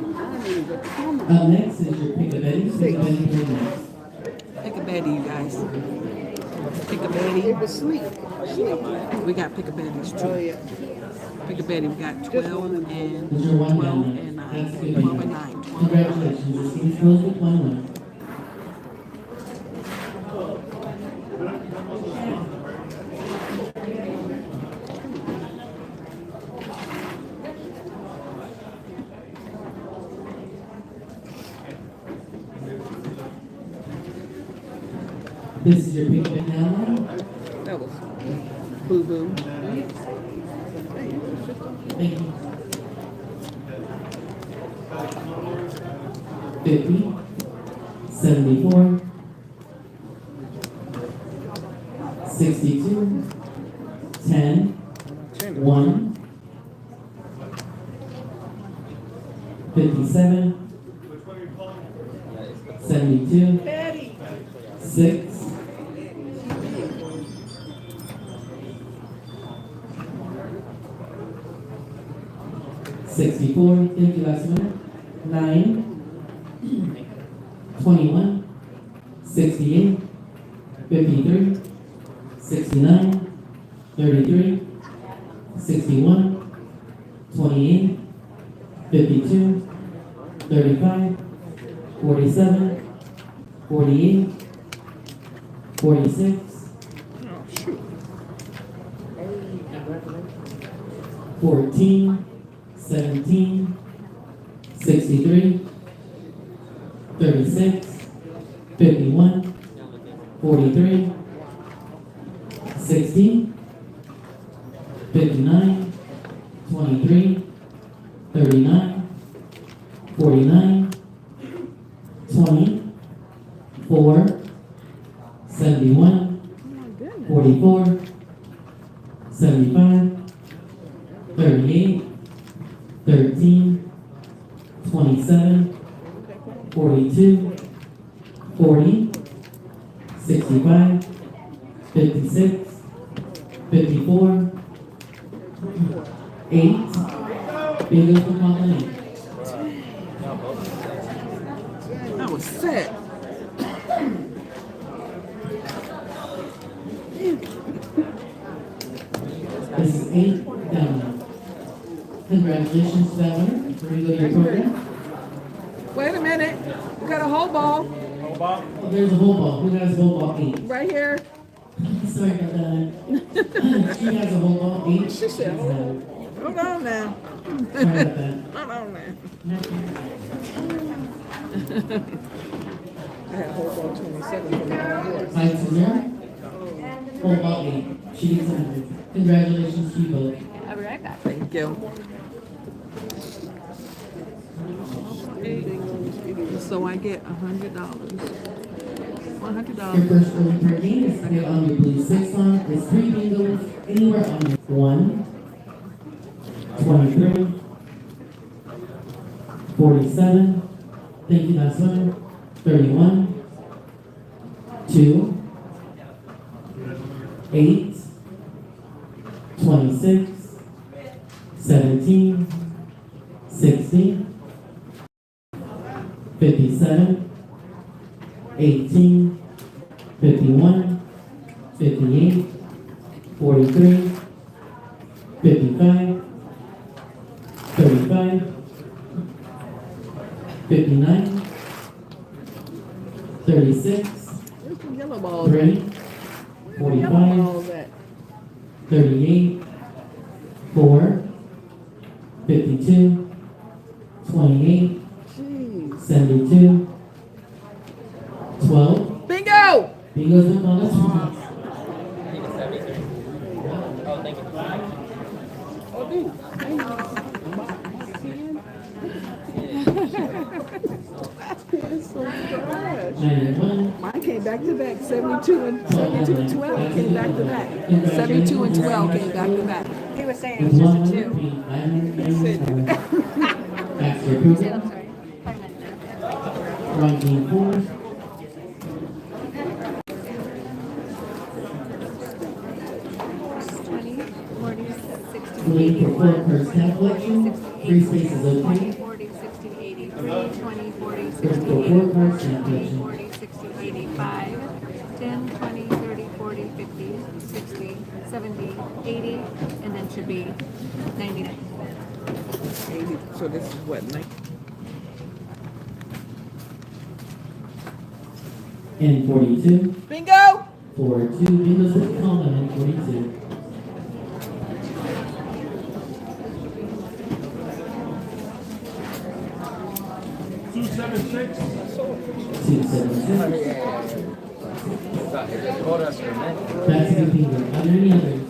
Up next is your Pick a Betty. Pick a Betty play next. Pick a Betty, you guys. Pick a Betty. It was sleep. We got Pick a Betty's too. Oh, yeah. Pick a Betty. We got 12 and Is your one 12 down and there? 9. That's good. 12 and 9. 12 and 9. Congratulations. This team's closed with 1-1. This is your Pick a Betty now. That was boo boo. Thank you. 50, 74, 62, 10, 1, 57, 72, 6, 64, thank you, last winner. 9, 21, 68, 53, 69, 33, 61, 28, 52, 35, 47, 48, 46, 14, 17, 63, 36, 51, 43, 60, 59, 23, 39, 49, 20, 4, 71, 44, 75, 38, 13, 27, 42, 40, 65, 56, 54, 8. Bingo for Colleen. That was sick. This is 8 down. Congratulations to that winner. Bring go to your program. Wait a minute. We got a whole ball Oh, there's a whole ball. Who has whole ball 8? right here. Sorry about that. She has a whole ball 8. She said, hold on now. Sorry about that. Hold on now. I had a whole ball 27 for my horse. 5 to 0. Whole ball 8. She gets 100. Congratulations to you both. I'll be right back. Thank you. So I get $100. Your $100. first early card game is set on your blue 6 on. It's 3 bingos anywhere on your 1, 23, 47. Thank you, last winner. 31, 2, 8, 26, 17, 16, 57, 18, 51, 58, 43, 55, 35, 59, 36, Where's the yellow ball? 3, Where's the yellow 45, balls at? 38, 4, 52, 28, Jeez. 72, 12. Bingo! Bingo's the bonus. Oh, dude. It's so trash. 91. Mine came back to back. 72 and 12 came back to back. 72 and 12 came back to back. He was saying it was just a 2. Baxter approval. I'm sorry. Wrong game 4. Waiting for 4 cards tab collection. Free space is okay. 40, 60, 80. 20, 40, 60, There's 80, four 40, cards, 20, 40, 60, 85, 10, 20, 30, 40, 50, 60, 70, 80, and then should be 99. 80. So this is what, 90? And 42. Bingo! 4-2. Bingo's at the comma and 42. 276. 276. That's the bingo. Are there any others?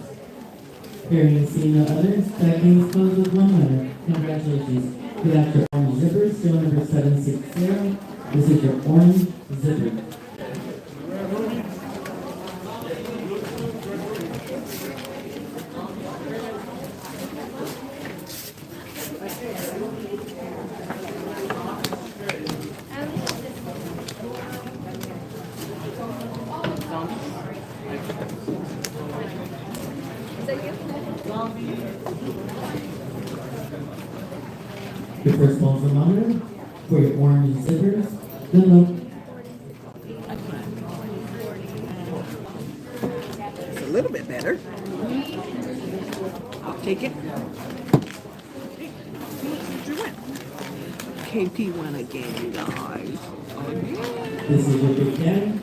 Hearing and seeing no others, that game is closed with one winner. Congratulations. Good after orange zipper, still number 760. This is your orange zipper. Your first ball thermometer for your orange zippers. Good luck. It's a little bit better. I'll take it. KP won again, guys. Again. This is your big daddy.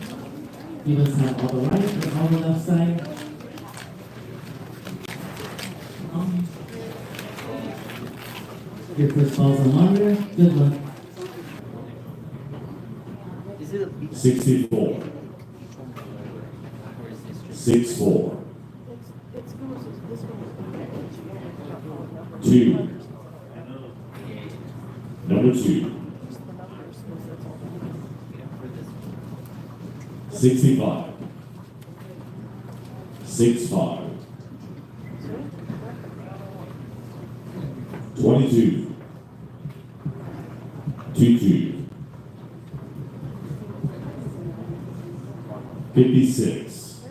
You must have all the right and all the left side. Your first ball's on monitor. Good luck. 64. 64. 2. Number 2. 65. 65. 22. 22. 56.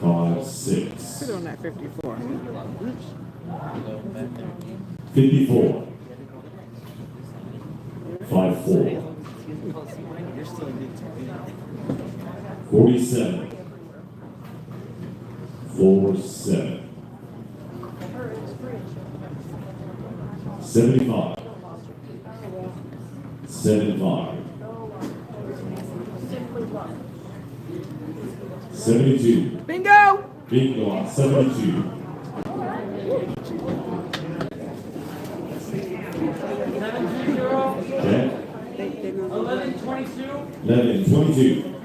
56. Put on that 54. 54. 54. 47. 47. 75. 75. 72. Bingo! Bingo on 72. Okay. 11, 22.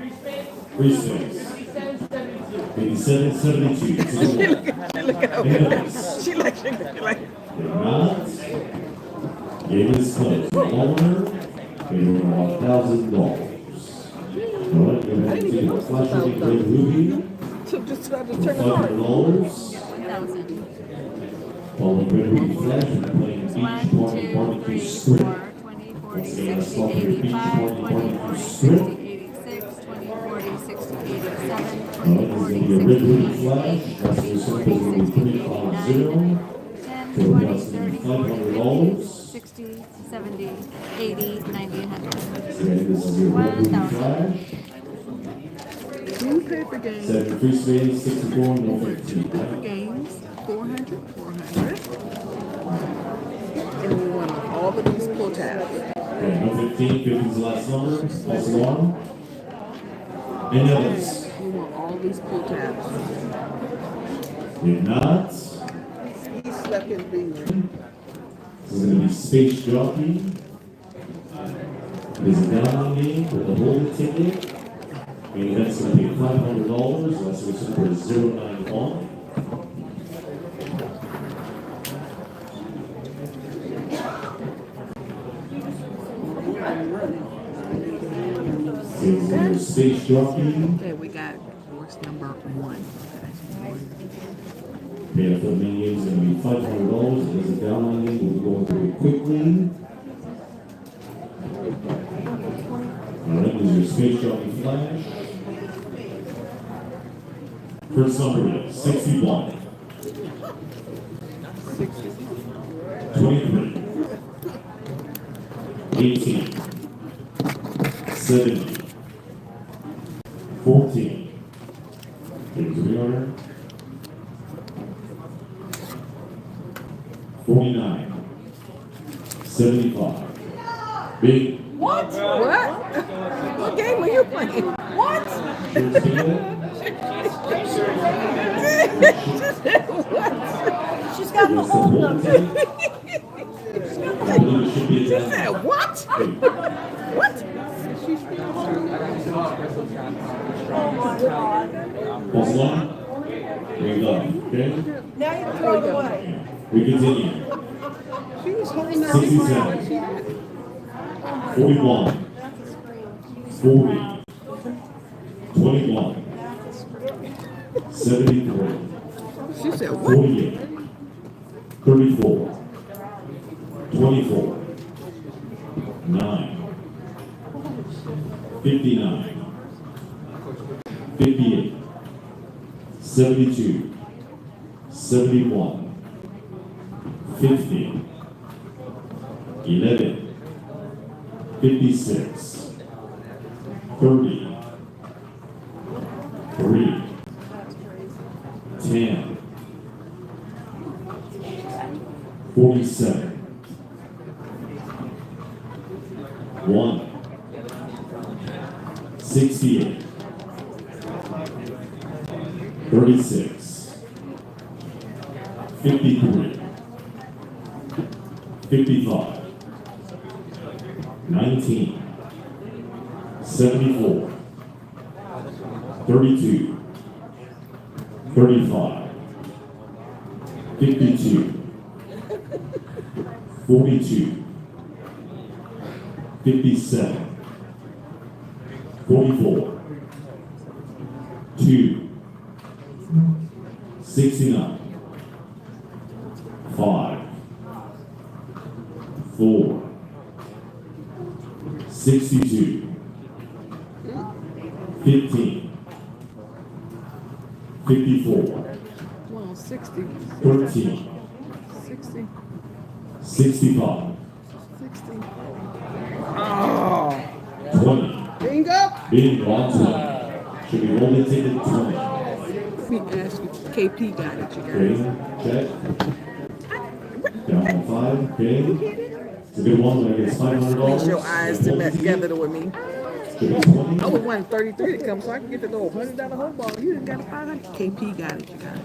Free space. 57, 72. Look at her. She like. They're not. Game is closed. Owner, they were $1,000. All right, you're going to see the flashing red ruby. So just try to turn it on. $500. 1,000. Following red ruby flash and playing beach 1, party 2, barbecue 3, strip. 4, 20, 40, 60, 85, 20, 40, 60, 86, 20, 40, 60, 87, 20, 40, 60, 88, 20, 40, 60, 89, 10, 20, 30, 40, 50, 60, 70, 80, 90, and 100. This is your red ruby 1,000. flash. Two paper games. 7 free space, 64, no 15. Paper games. 400. And we won on all of these pull tabs. Okay, no 15, 15's the last number. False alarm. Any others? We won all these pull tabs. If not, He slept in Greenland. this is going to be Space Jockey. It is a down game with a holding ticket. The event's going to be $500. That's what's for 091. It's your Space Jockey. Okay, we got course number 1. Made up for the main game is going to be $500. It is a downline game. We'll be going through it quickly. Alright, this is your Space Jockey Flash. First number is 61. 23. 18, 70, 14. Give to the order. 49, 75. Big. What? What game are you playing? What? First field. She's got the There's the whole whole number. thing. I believe it should be She down. said what? What? Oh my God. Pulse one. Bring it up. Okay? Now you throw it away. We continue. She was holding out 67, 41, 40, 21, 73, She said what? 48, 34, 24, 9, 59, 58, 72, 71, 50, 11, 56, 30, 3, 10, 47, 1, 68, 36, 53, 55, 19, 74, 32, 35, 52, 42, 57, 44, 2, 69, 5, 4, 62, 15, 54, Well, 60. 13, 60. 65, 60. 20. Bingo. Bingo on 20. Should be rolling ticket 20. Let me ask you. KP got it, you Okay, guys. check. Down on 5, okay. It's a good one when it gets $500. Place your eyes together with me. Should be 20. I was wanting 33 to come so I can get the little $100 whole ball. You didn't got a 500. KP got it, you guys.